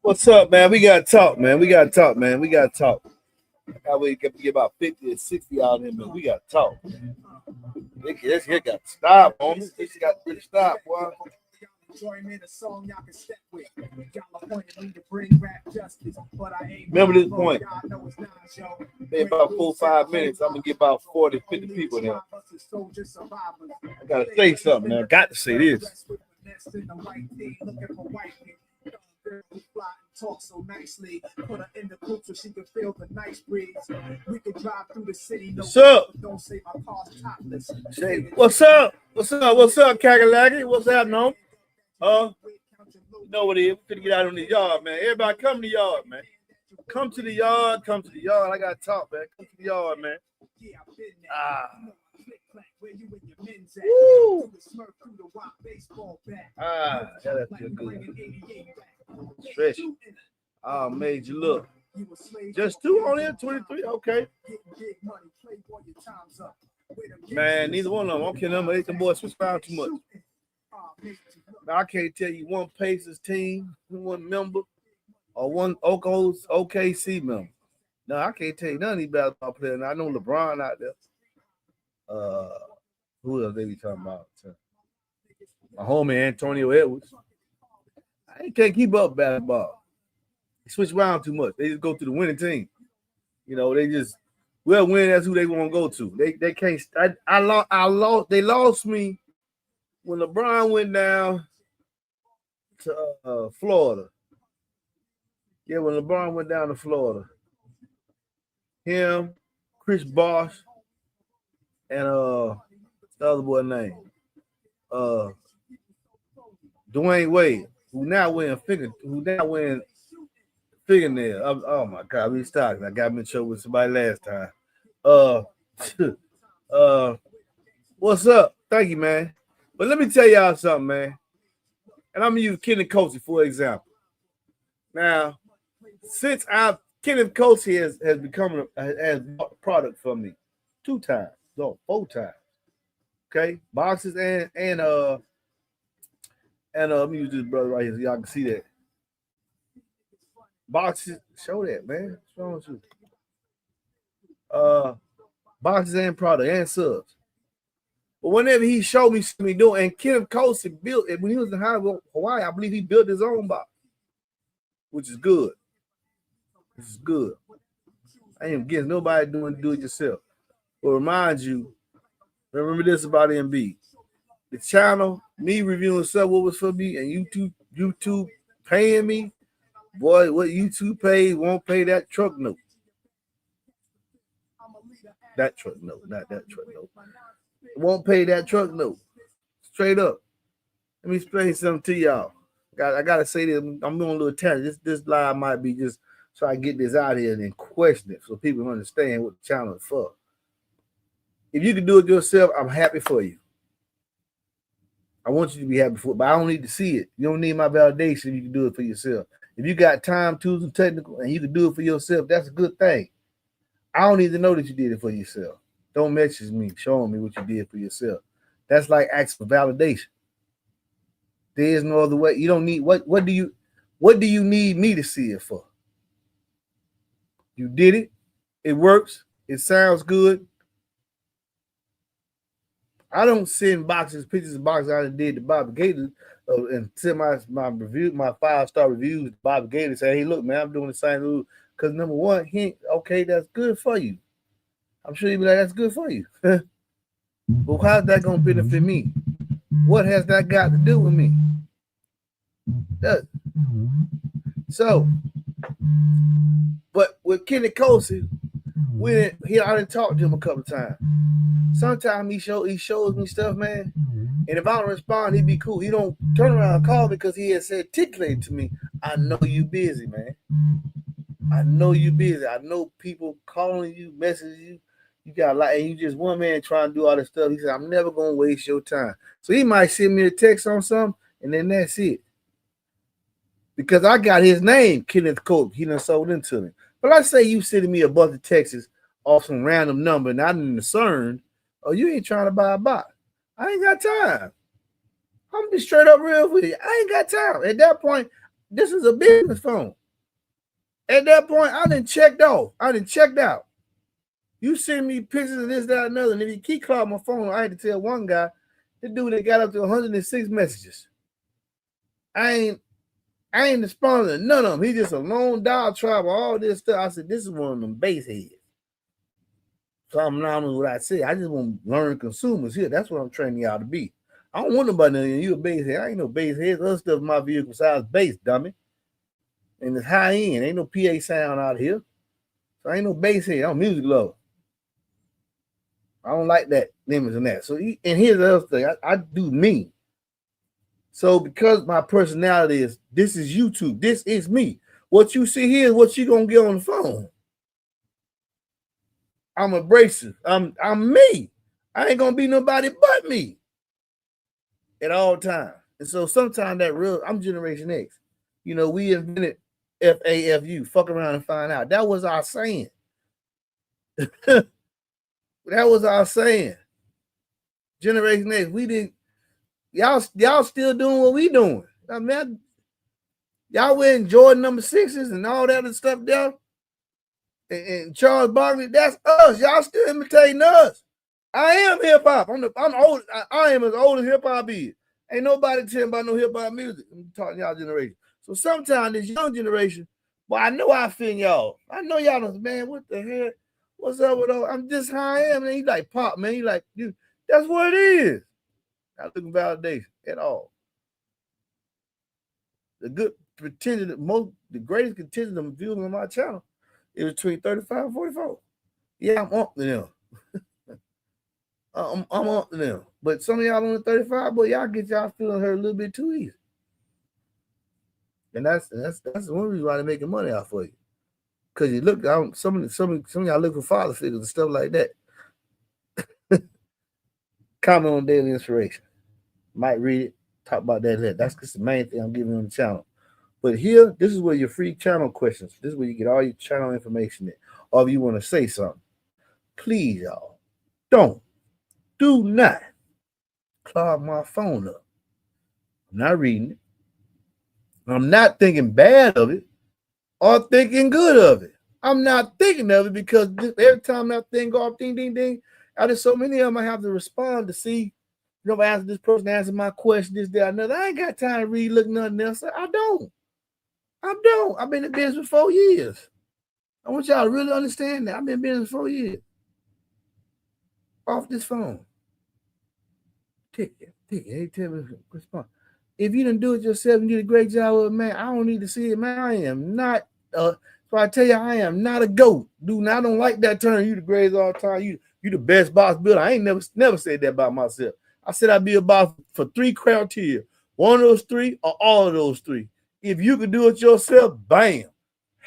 What's up, man? We gotta talk, man. We gotta talk, man. We gotta talk. We get about 50 or 60 out of him, man. We gotta talk. This here got to stop, homie. This got to stop, boy. Remember this point. In about 4 or 5 minutes, I'm gonna get about 40, 50 people there. I gotta say something, man. I got to say this. Talk so nicely, put her in the coupe so she can feel the nice breeze. We could drive through the city. What's up? Don't say my car's topless. What's up? What's up? What's up, Kakalaki? What's happening? You know what it is? We're gonna get out on the yard, man. Everybody come to the yard, man. Come to the yard. Come to the yard. I gotta talk, man. Come to the yard, man. Woo! That feel good. Stretch. Oh, made you look. Just 2 on here, 23. Okay. Man, neither one of them. Okay, them make them boys switch around too much. Now, I can't tell you one Pacers team, one member, or one OKC member. No, I can't tell you none of these basketball players. I know LeBron out there. Who else they be talking about? My homie Antonio Edwards. I can't keep up basketball. They switch around too much. They just go to the winning team. You know, they just win. That's who they want to go to. They can't. I lost. They lost me when LeBron went down to Florida. Yeah, when LeBron went down to Florida, him, Chris Bosh, and the other boy name, Dwayne Wade, who now wearing fingernail. Oh my God, we stopped. I got me in trouble with somebody last time. What's up? Thank you, man. But let me tell y'all something, man. And I'm gonna use Kenneth Coates for example. Now, since Kenneth Coates has become a product for me 2 times, no, 4 times. Okay, boxes and let me use this brother right here so y'all can see that. Boxes, show that, man. What's wrong with you? Boxes and product and subs. But whenever he showed me something doing, and Kenneth Coates built it when he was in Hawaii, I believe he built his own box, which is good. This is good. I ain't against nobody do it yourself. But remind you, remember this about MB. The channel, me reviewing stuff what was for me, and YouTube paying me, boy, what YouTube paid won't pay that truck note. That truck note, not that truck note. It won't pay that truck note. Straight up. Let me explain something to y'all. I gotta say this. I'm doing a little tangent. This live might be just so I get this out here and then question it so people understand what the channel is for. If you can do it yourself, I'm happy for you. I want you to be happy for it, but I don't need to see it. You don't need my validation if you can do it for yourself. If you got time, tools, and technical, and you can do it for yourself, that's a good thing. I don't need to know that you did it for yourself. Don't message me showing me what you did for yourself. That's like asking for validation. There is no other way. You don't need what do you need me to see it for? You did it. It works. It sounds good. I don't send pictures of boxes I did to Bobby Gator and send my 5-star reviews to Bobby Gator and say, hey, look, man, I'm doing the same rule. Because number one, okay, that's good for you. I'm sure you'll be like, that's good for you. But how's that going to benefit me? What has that got to do with me? So, but with Kenny Coates, I done talked to him a couple of times. Sometimes he shows me stuff, man. And if I don't respond, he'd be cool. He don't turn around and call me because he has said articulated to me, I know you busy, man. I know you busy. I know people calling you, messaging you. You got a lot, and you just one man trying to do all this stuff. He said, I'm never going to waste your time. So he might send me a text on something, and then that's it. Because I got his name, Kenneth Coates. He done sold into me. But let's say you sending me a bunch of texts off some random number, and I'm concerned, oh, you ain't trying to buy a box. I ain't got time. I'm be straight up real with you. I ain't got time. At that point, this is a business phone. At that point, I done checked off. I done checked out. You send me pictures of this, that, another. And if you keep calling my phone, I had to tell one guy, the dude that got up to 106 messages. I ain't responding to none of them. He just a lone dog travel, all this stuff. I said, this is one of them base heads. So I'm not on what I say. I just want to learn consumers here. That's what I'm training y'all to be. I don't want nobody to you a base head. I ain't no base head. Other stuff in my vehicle besides bass, dummy. And it's high end. Ain't no PA sound out here. So I ain't no bass head. I'm music lover. I don't like that limits and that. So, and here's the other thing. I do me. So because my personality is, this is YouTube. This is me. What you see here is what you gonna get on the phone. I'm abrasive. I'm me. I ain't gonna be nobody but me at all times. And so sometimes that real, I'm Generation X. You know, we invented FAFU, fuck around and find out. That was our saying. That was our saying. Generation X, we didn't, y'all still doing what we doing. I mean, y'all wearing Jordan number 6s and all that other stuff there. And Charles Barkley, that's us. Y'all still imitating us. I am hip hop. I'm old. I am as old as hip hop is. Ain't nobody telling about no hip hop music. I'm talking y'all generation. So sometimes this young generation, well, I know I feel y'all. I know y'all know, man, what the hell? What's up with all? I'm just how I am. And he like pop, man. He like, dude, that's what it is. Not looking validation at all. The good contingent, the greatest contingent of viewers on my channel is between 35 and 44. Yeah, I'm up to them. I'm up to them. But some of y'all on the 35, but y'all get y'all feeling hurt a little bit too easy. And that's one reason why they're making money out for you. Because you look out, some of y'all look for father figures and stuff like that. Comment on Daily Inspiration. Might read it, talk about that later. That's just the main thing I'm giving on the channel. But here, this is where your free channel questions. This is where you get all your channel information in. Or if you want to say something, please, y'all, do not clog my phone up. I'm not reading it. I'm not thinking bad of it or thinking good of it. I'm not thinking of it because every time that thing go off, ding, ding, ding, out of so many of them, I have to respond to see, you know, ask this person, answer my question, this, that, another. I ain't got time to read, look, nothing else. I don't. I've been in business for 4 years. I want y'all to really understand that. I've been in business for 4 years. Off this phone. Take it. Hey, tell me, respond. If you didn't do it yourself and did a great job with it, man, I don't need to see it, man. I am not, so I tell you, I am not a goat. Dude, I don't like that term. You the greatest all the time. You the best boss builder. I ain't never said that about myself. I said I'd be a boss for 3 criteria. One of those 3 or all of those 3. If you can do it yourself, bam.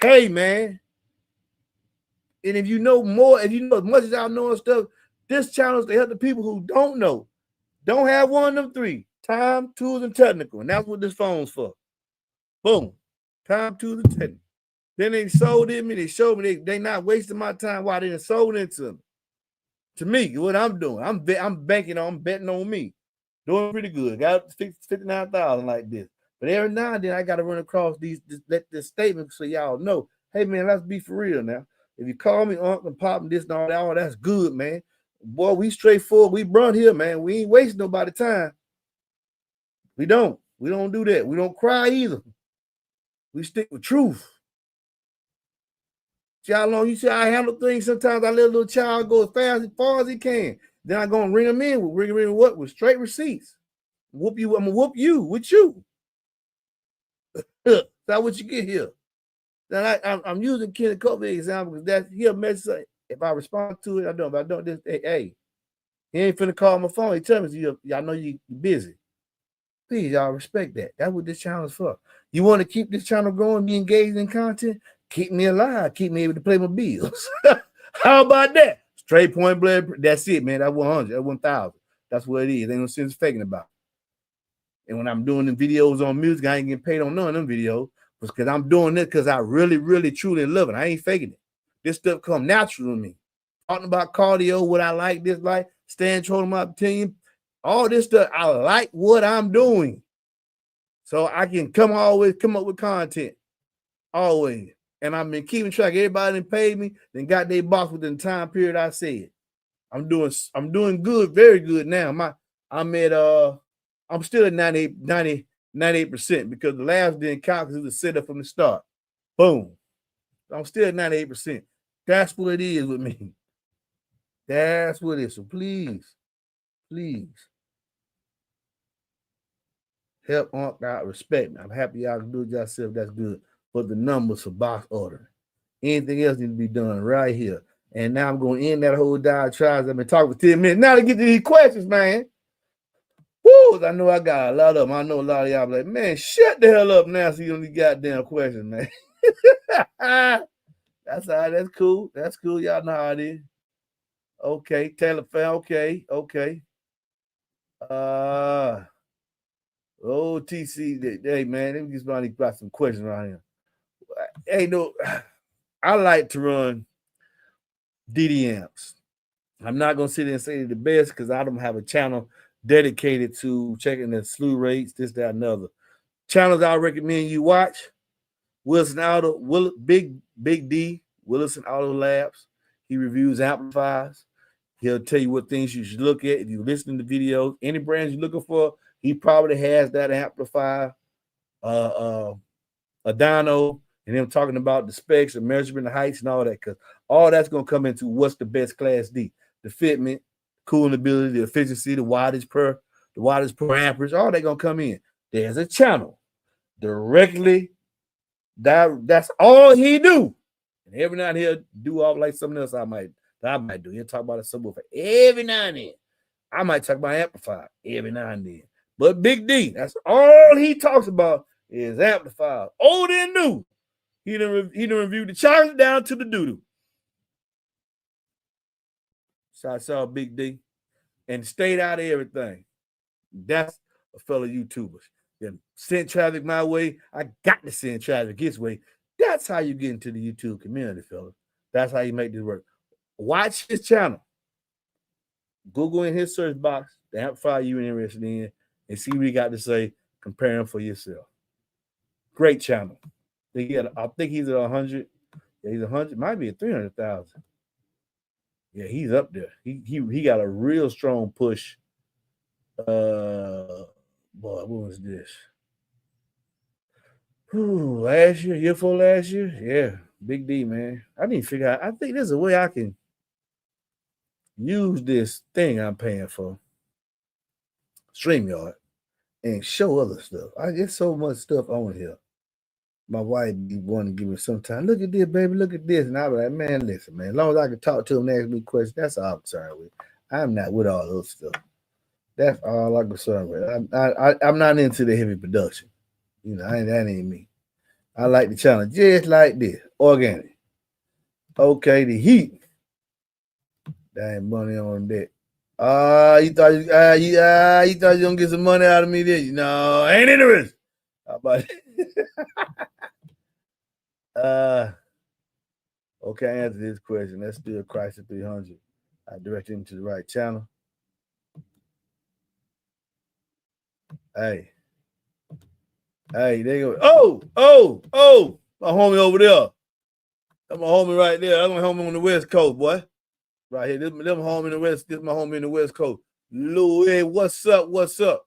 Hey, man. And if you know more, if you know as much as I know and stuff, this channel is to help the people who don't know. Don't have one of them 3. Time, tools, and technical. And that's what this phone's for. Boom. Time, tools, and technical. Then they sold it me. They showed me they not wasting my time while they done sold into me. To me, what I'm doing, I'm betting on me. Doing pretty good. Got 59,000 like this. But every now and then I got to run across this statement so y'all know, hey, man, let's be for real now. If you call me Uncle and Pop and this and all that, oh, that's good, man. Boy, we straightforward. We brunt here, man. We ain't wasting nobody's time. We don't do that. We don't cry either. We stick with truth. See how long you see I handle things. Sometimes I let a little child go as far as he can. Then I go and ring him in with straight receipts. Whoop you. I'm gonna whoop you with you. That's what you get here. Then I'm using Kenny Covey example because that's here message. If I respond to it, I don't. If I don't, this hey, he ain't finna call my phone. He tell me y'all know you busy. Please, y'all respect that. That's what this channel is for. You want to keep this channel going, be engaged in content, keep me alive, keep me able to pay my bills. How about that? Straight point blank. That's it, man. That's 100. That's 1,000. That's what it is. Ain't no sense faking about it. And when I'm doing the videos on music, I ain't getting paid on none of them videos because I'm doing this because I really, really, truly love it. I ain't faking it. This stuff come natural to me. Talking about cardio, what I like, dislike, staying true to my opinion, All this stuff, I like what I'm doing. So I can always come up with content. Always. And I've been keeping track. Everybody that paid me, then got their box within the time period I said. I'm doing good, very good now. I'm still at 98% because the labs didn't count because it was a setup from the start. Boom. I'm still at 98%. That's what it is with me. That's what it is. So please help Unc out, respect me. I'm happy y'all can do it yourself. That's good. But the numbers for box ordering. Anything else needs to be done right here. And now I'm going to end that whole diatribe. I've been talking for 10 minutes. Now to get to these questions, man. Woo! I know I got a lot of them. I know a lot of y'all be like, man, shut the hell up now so you don't need goddamn questions, man. That's all right. That's cool. That's cool. Y'all know how it is. Okay. Taylor fan. Okay. TC. Hey, man, let me just got some questions around here. Hey, no, I like to run DD amps. I'm not going to sit there and say the best because I don't have a channel dedicated to checking the slew rates, this, that, and other. Channels I recommend you watch: Wilson Auto, Big D, Willison Auto Labs. He reviews amplifiers. He'll tell you what things you should look at. If you listen to videos, any brands you're looking for, he probably has that amplifier, a dyno, and him talking about the specs, the measurement, the heights, and all that, because all that's going to come into what's the best Class D. The fitment, cooling ability, the efficiency, the wattage per amperage, all that going to come in. There's a channel directly. That's all he do. And every now and then he'll do all like something else I might do. He'll talk about a subwoofer every now and then. I might talk about amplifier every now and then. But Big D, that's all he talks about is amplifier. Old and new. He done reviewed the chocolate down to the doo-doo. So I saw Big D and stayed out of everything. That's a fellow YouTuber. Then send traffic my way. I got to send traffic his way. That's how you get into the YouTube community, fella. That's how you make this work. Watch his channel. Google in his search box the amplifier you're interested in and see what he got to say. Compare him for yourself. Great channel. I think he's at 100. Yeah, he's 100. Might be at 300,000. Yeah, he's up there. He got a real strong push. Boy, what was this? Last year before last year? Yeah, Big D, man. I need to figure out. I think there's a way I can use this thing I'm paying for, StreamYard, and show other stuff. I get so much stuff on here. My wife be wanting to give me some time. Look at this, baby. Look at this. And I be like, man, listen, man. As long as I can talk to them and ask me questions, that's all I'm concerned with. I'm not with all those stuff. That's all I'm concerned with. I'm not into the heavy production. You know, that ain't me. I like the channel just like this. Organic. Okay, the heat. That ain't money on that. You thought you was gonna get some money out of me, did you? No, I ain't interested. How about it? Okay, I answered this question. Let's do a Chrysler 300. I direct him to the right channel. Hey, there you go. Oh, my homie over there. That's my homie right there. That's my homie on the West Coast, boy. Right here. This my homie in the West. This my homie in the West Coast. Louis, what's up?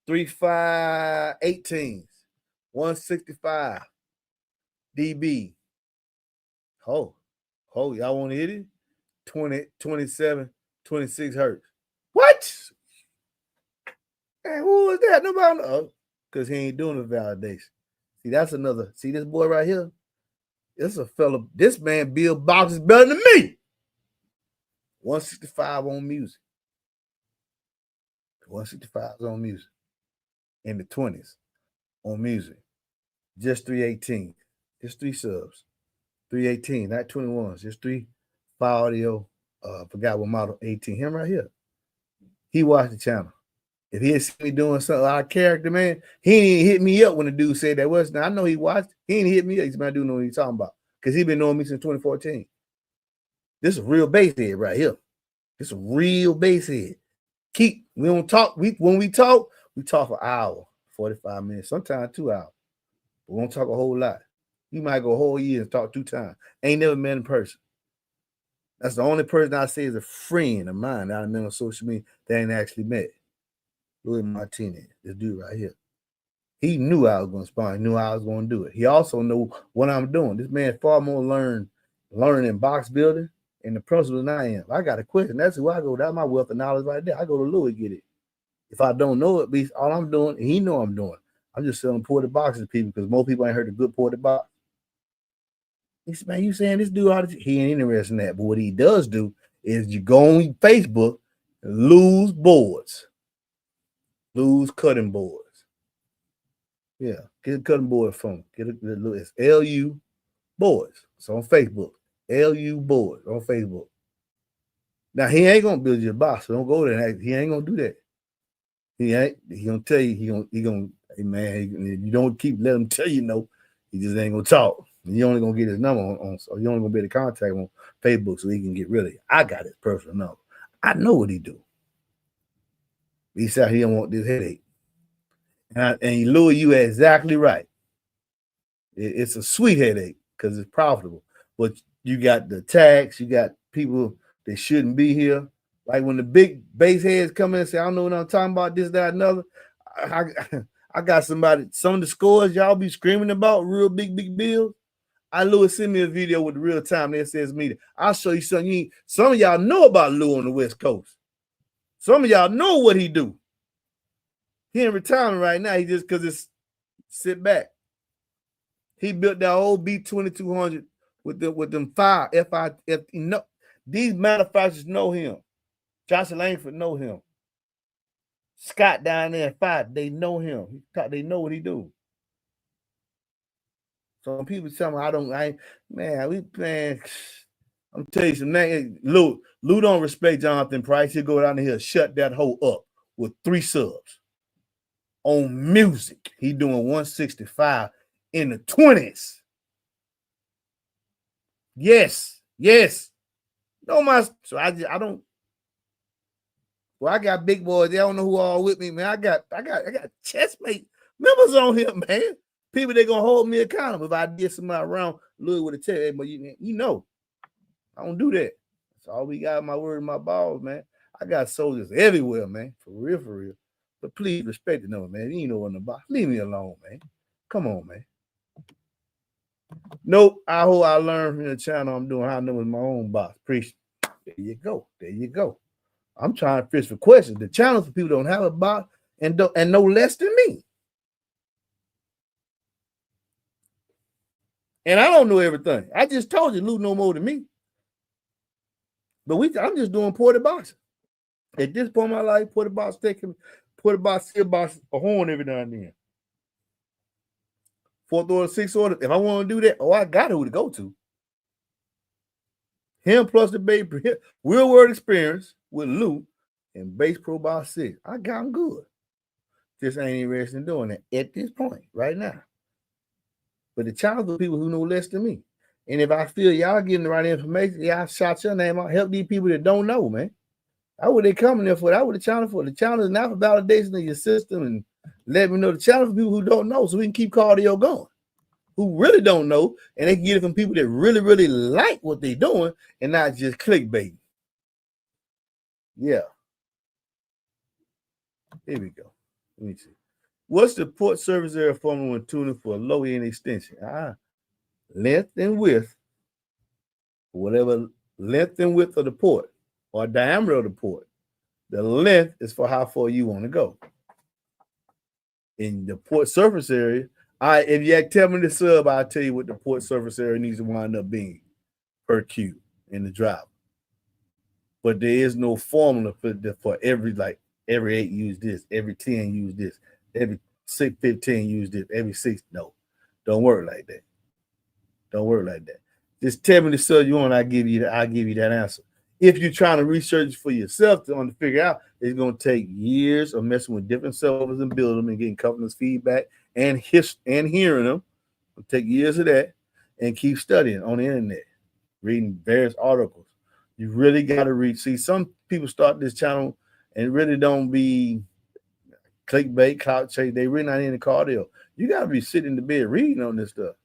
3518s, 165 dB. Oh, y'all want to hit it? 20, 27, 26 hertz. What? Hey, who is that? Nobody knows. Because he ain't doing the validation. See, that's another. See this boy right here? This a fella. This man build boxes better than me. 165 on music. 165 on music. In the 20s on music. Just 318. Just 3 subs. 318, not 21s. Just 3 file audio. Forgot what model. 18. Him right here. He watched the channel. If he had seen me doing something out of character, man, he didn't hit me up when the dude said that was. Now I know he watched. He didn't hit me up. He's about to know what he's talking about. Because he been knowing me since 2014. This is a real bass head right here. This is a real bass head. Keep We don't talk. When we talk for an hour, 45 minutes, sometimes 2 hours. We won't talk a whole lot. You might go a whole year and talk 2 times. Ain't never met in person. That's the only person I say is a friend of mine that I met on social media that ain't actually met. Louis Martinez, this dude right here. He knew I was going to spawn. He knew I was going to do it. He also knew what I'm doing. This man far more learning in box building and the principles than I am. I got a question. That's who I go. That's my wealth of knowledge right there. I go to Louis get it. If I don't know it, all I'm doing, he know I'm doing. I'm just selling ported boxes to people because most people ain't heard a good ported box. He said, man, you saying this dude, he ain't interested in that. But what he does do is you go on Facebook and lose boards. Lose cutting boards. Yeah, get a cutting board from. It's LU boards. It's on Facebook. LU boards on Facebook. Now he ain't gonna build you a box, so don't go there. He ain't gonna do that. He gonna tell you, hey man, if you don't keep letting him tell you no, he just ain't gonna talk. You only gonna get his number on so you only gonna be able to contact him on Facebook so he can get rid of you. I got his personal number. I know what he do. He said he don't want this headache. And Louis, you are exactly right. It's a sweet headache because it's profitable. But you got the tax, you got people that shouldn't be here. Like when the big base heads come in and say, I don't know what I'm talking about, this, that, another. I got somebody, some of the scores y'all be screaming about, real big bills. Louis sent me a video with the real time that says media. I'll show you something. Some of y'all know about Lou on the West Coast. Some of y'all know what he do. He in retirement right now. He just because it's sit back. He built that old B2200 with them five FIF. These manufacturers know him. Josh Langford know him. Scott down there at 5, they know him. They know what he do. So when people tell me I'm telling you some name. Lou don't respect Jonathan Price. He'll go down here, shut that hole up with 3 subs. On music, he doing 165 in the 20s. Yes. No, so I don't. Well, I got big boys. They don't know who all with me, man. I got chestmate members on here, man. People they gonna hold me accountable. If I did somebody around, Louis would have tell you, but you know, I don't do that. That's all we got. My word and my balls, man. I got soldiers everywhere, man. For real. But please respect the number, man. You ain't know what in the box. Leave me alone, man. Come on, man. Nope. I hope I learned from the channel I'm doing how I know it's my own box. Appreciate it. There you go. I'm trying to fish for questions. The channel for people don't have a box and no less than me. And I don't know everything. I just told you Lou know more than me. But I'm just doing ported boxes. At this point in my life, ported box, steel box, a horn every now and then. 4th order, 6th order. If I want to do that, I got who to go to. Him plus the baby, real world experience with Lou and base pro box 6. I got him good. Just ain't interested in doing that at this point, right now. But the challenge of people who know less than me. And if I feel y'all getting the right information, y'all shout your name out, help these people that don't know, man. How would they come in there for? That would the challenge for. The challenge is not for validation of your system and let me know. The challenge for people who don't know, so we can keep cardio going. Who really don't know, and they can get it from people that really like what they're doing and not just clickbait. Yeah. Here we go. Let me see. What's the port surface area formula when tuning for a low end extension? Length and width, whatever length and width of the port or diameter of the port. The length is for how far you want to go. In the port surface area, if you tell me the sub, I'll tell you what the port surface area needs to wind up being per cube in the drop. But there is no formula for every 8 use this, every 10 use this, every 15 use this, every 6. No, don't work like that. Don't work like that. Just tell me the sub you want, I'll give you that answer. If you're trying to research for yourself to figure out, it's going to take years of messing with different servers and building them and getting customers' feedback and hearing them. It'll take years of that and keep studying on the internet, reading various articles. You really got to read. See, some people start this channel and really don't be clickbait, clout chase. They really not in the cardio. You gotta be sitting in the bed reading on this stuff.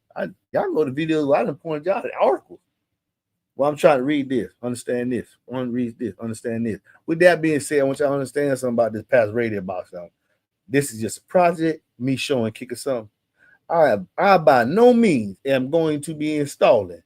Y'all go to videos. I done pointed y'all at articles. Well, I'm trying to read this, understand this. One reads this, understand this. With that being said, I want y'all to understand something about this past radio box. This is just a project, me showing Kicker something. I by no means am going to be installing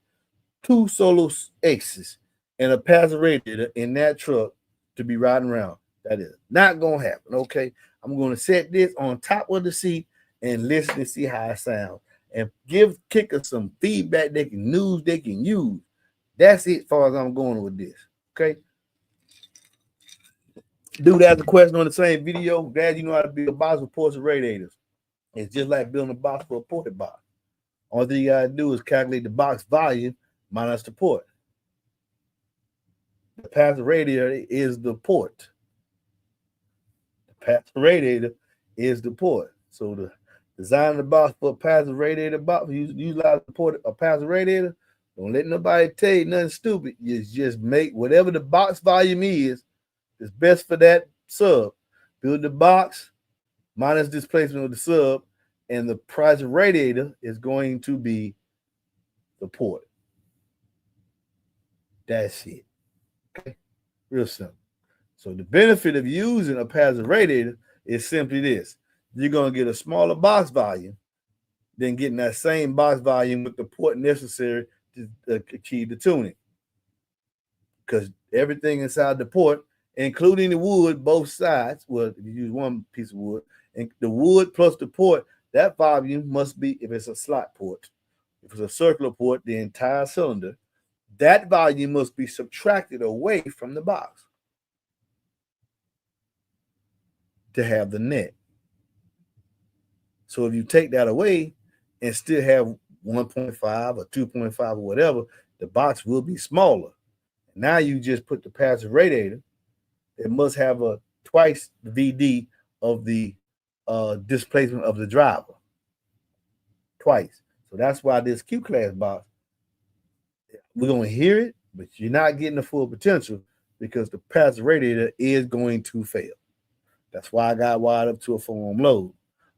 2 Solo X's and a passive radiator in that truck to be riding around. That is not going to happen, okay? I'm going to set this on top of the seat and listen to see how it sounds and give Kicker some feedback they can use. That's it as far as I'm going with this, okay? Dude asked a question on the same video. Dad, you know how to build a box with ports and radiators. It's just like building a box for a ported box. All thing you gotta do is calculate the box volume minus the port. The passive radiator is the port. The passive radiator is the port. So the design of the box for a passive radiator box, utilize the port a passive radiator. Don't let nobody tell you nothing stupid. You just make whatever the box volume is best for that sub. Build the box minus displacement of the sub, and the price of radiator is going to be the port. That's it. Okay, real simple. So the benefit of using a passive radiator is simply this: you're going to get a smaller box volume than getting that same box volume with the port necessary to achieve the tuning. Because everything inside the port, including the wood, both sides, well, if you use one piece of wood, and the wood plus the port, that volume must be, if it's a slot port, if it's a circular port, the entire cylinder, that volume must be subtracted away from the box to have the net. So if you take that away and still have 1.5 or 2.5 or whatever, the box will be smaller. Now you just put the passive radiator. It must have a twice the VD of the displacement of the driver. Twice. So that's why this Q-class box, we're going to hear it, but you're not getting the full potential because the passive radiator is going to fail. That's why I got wired up to a foam load.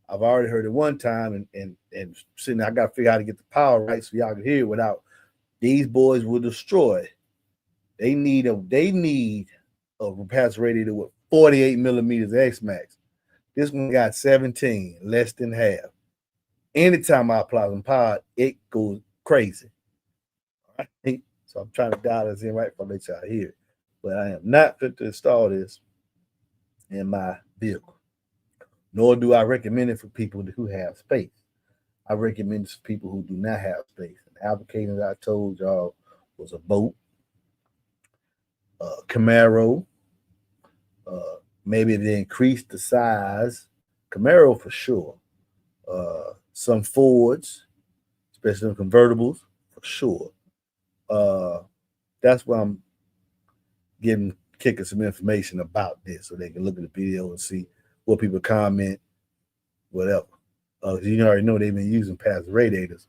I've already heard it one time, and sitting there, I got to figure out how to get the power right so y'all can hear it without. These boys will destroy. They need a passive radiator with 48 millimeters X-Max. This one got 17, less than half. Anytime I apply some power, it goes crazy. All right? So I'm trying to dial this in right for let y'all hear it. But I am not fit to install this in my vehicle. Nor do I recommend it for people who have space. I recommend it for people who do not have space. And the application that I told y'all was a boat, Camaro, maybe they increased the size. Camaro for sure. Some Fords, especially convertibles, for sure. That's why I'm giving Kicker some information about this so they can look at the video and see what people comment, whatever. You already know they've been using passive radiators.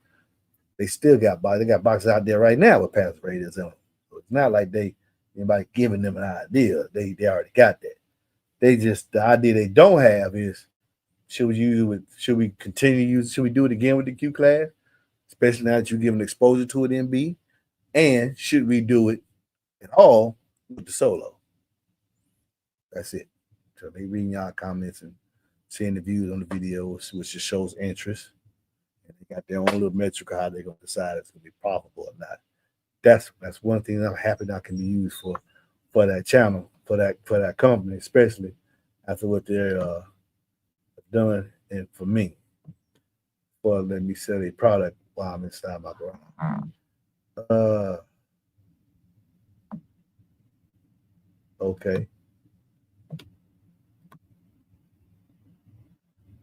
They still got boxes out there right now with passive radiators in them. So it's not like anybody giving them an idea. They already got that. The idea they don't have is should we continue to use? Should we do it again with the Q class, especially now that you're giving exposure to it MB? And should we do it at all with the Solo? That's it. So they reading y'all comments and seeing the views on the videos, which just shows interest. And they got their own little metric how they're gonna decide if it's gonna be profitable or not. That's one thing that I'm happy that can be used for that channel, for that company, especially after what they're done and for me. For let me sell a product while I'm inside my garage.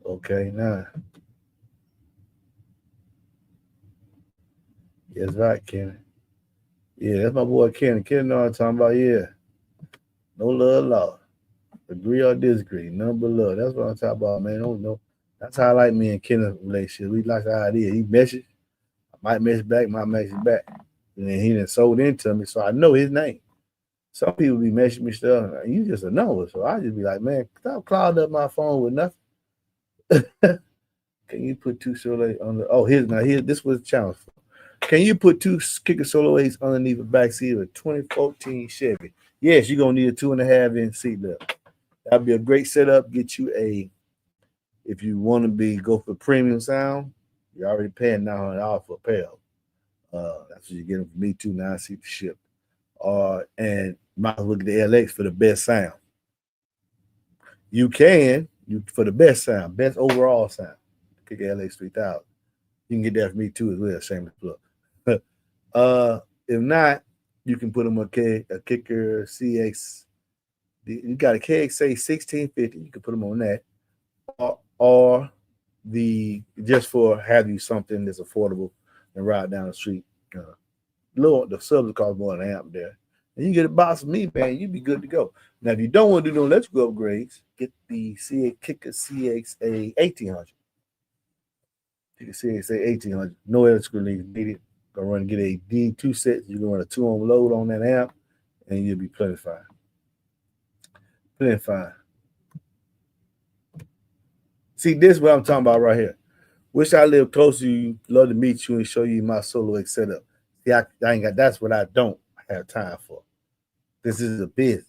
Okay, now. Yes, right, Kenny. Yeah, that's my boy Kenny. Kenny know what I'm talking about. Yeah. No love lost. Agree or disagree. None but love. That's what I'm talking about, man. Don't know. That's how I like me and Kenny's relationship. We like the idea. He message. I might message back, might message back. And then he done sold into me, so I know his name. Some people be messaging me stuff. You just a number, so I just be like, man, stop clouding up my phone with nothing. Can you put two solo on the? Oh, here. This was a challenge. Can you put two kicker solo eights underneath the back seat of a 2014 Chevy? Yes, you're gonna need a 2.5-inch seat belt. That'd be a great setup. Get you a. If you want to go for premium sound, you're already paying $900 for a pair. That's what you're getting from me too. Now I see the ship. And might look at the LX for the best sound. You for the best sound, best overall sound. Kick LX 3000. You can get that from me too as well. Shameless plug. If not, you can put them a kicker CX. You got a KXA 1650. You can put them on that, or just for have you something that's affordable and ride down the street. The subs cost more than an amp there. And you get a box of me, man, you'd be good to go. Now, if you don't want to do no electrical upgrades, get the Kicker CXA 1800. Kicker CXA 1800. No electrical needed. Gonna run and get a D2 set. You can run a 2-ohm load on that amp, and you'll be plenty fine. Plenty fine. See, this is what I'm talking about right here. Wish I lived close to you. Love to meet you and show you my Solo X setup. See, I ain't got. That's what I don't have time for. This is a business.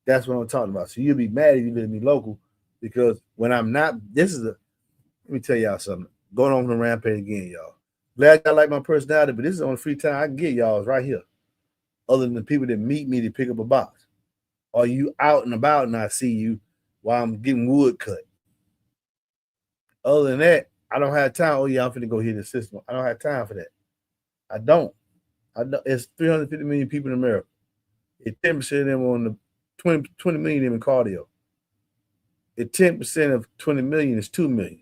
That's what I'm talking about. So you'll be mad if you live me local, because when I'm not, let me tell y'all something. Going on the rampage again, y'all. Glad y'all like my personality, but this is on the free time I can get y'all is right here. Other than the people that meet me to pick up a box. Or you out and about and I see you while I'm getting wood cut. Other than that, I don't have time. Oh yeah, I'm finna go hit the system. I don't have time for that. I don't. It's 350 million people in America. It's 10% of them on the 20 million in cardio. It's 10% of 20 million is 2 million.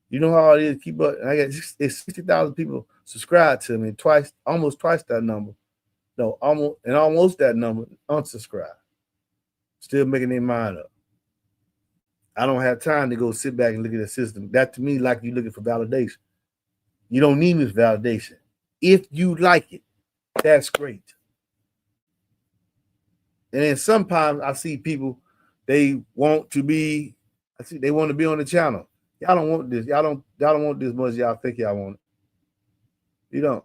You know how it is. Keep up. I got 60,000 people subscribed to me. Almost twice that number. No, almost that number unsubscribe. Still making their mind up. I don't have time to go sit back and look at the system. That to me, like you looking for validation. You don't need this validation. If you like it, that's great. And then sometimes I see people, they want to be on the channel. Y'all don't want this. Y'all don't want this much as y'all think y'all want it. You don't.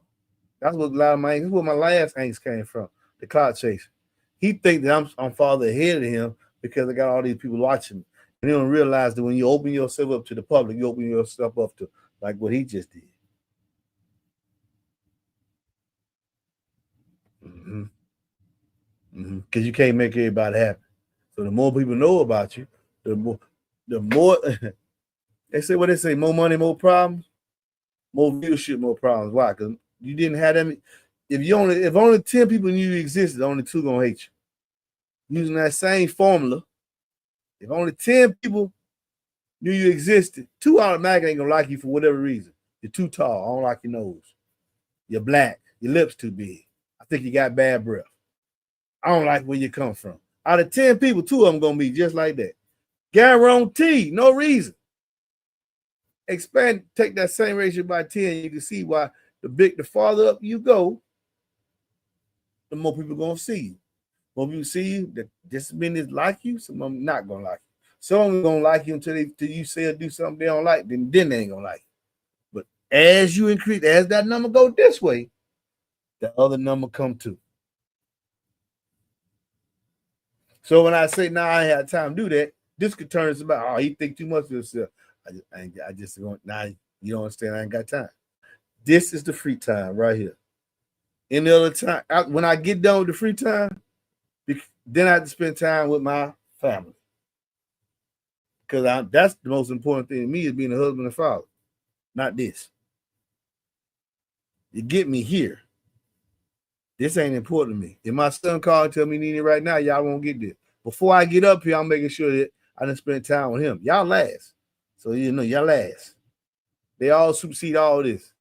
That's what a lot of that's where my last angst came from. The cloud chase. He think that I'm farther ahead of him because I got all these people watching me. And he don't realize that when you open yourself up to the public, you open yourself up to like what he just did. Because you can't make everybody happy. So the more people know about you, the more they say, more money, more problems, more viewership, more problems. Why? Because you didn't have them. If only 10 people knew you existed, only 2 gonna hate you. Using that same formula, if only 10 people knew you existed, 2 automatically ain't gonna like you for whatever reason. You're too tall. I don't like your nose. You're black. Your lips too big. I think you got bad breath. I don't like where you come from. Out of 10 people, 2 of them gonna be just like that. Guaranteed, no reason. Take that same ratio by 10. You can see why the farther up you go, the more people gonna see you. More people see you, that just many like you, some of them not gonna like you. Some of them gonna like you until you say or do something they don't like, then they ain't gonna like you. But as you increase, as that number go this way, the other number come too. So when I say now I ain't had time to do that, this could turn into about, he think too much of himself. I just don't, now you don't understand, I ain't got time. This is the free time right here. Any other time, when I get done with the free time, then I have to spend time with my family. Because that's the most important thing to me is being a husband and father, not this. You get me here. This ain't important to me. If my son called and tell me need it right now, y'all won't get this. Before I get up here, I'm making sure that I done spend time with him. Y'all last. So you know, y'all last. They all supersede all this.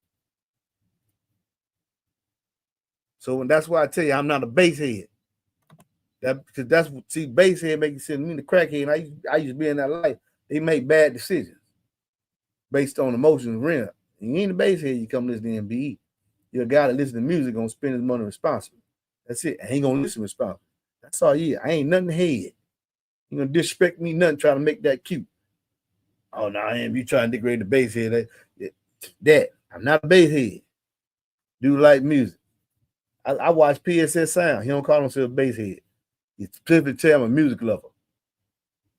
So that's why I tell you I'm not a base head. Because base head make you send me the crackhead. I used to be in that life. They make bad decisions based on emotions and rent. You ain't a base head, you come listen to MBE. You're a guy that listens to music, gonna spend his money responsibly. That's it. I ain't gonna listen responsible. That's all you. I ain't nothing head. You gonna disrespect me, nothing trying to make that cute. Oh no, I am. You trying to degrade the bass head. That I'm not a bass head. Do like music. I watch PSS Sound. He don't call himself a bass head. He specifically tell I'm a music lover.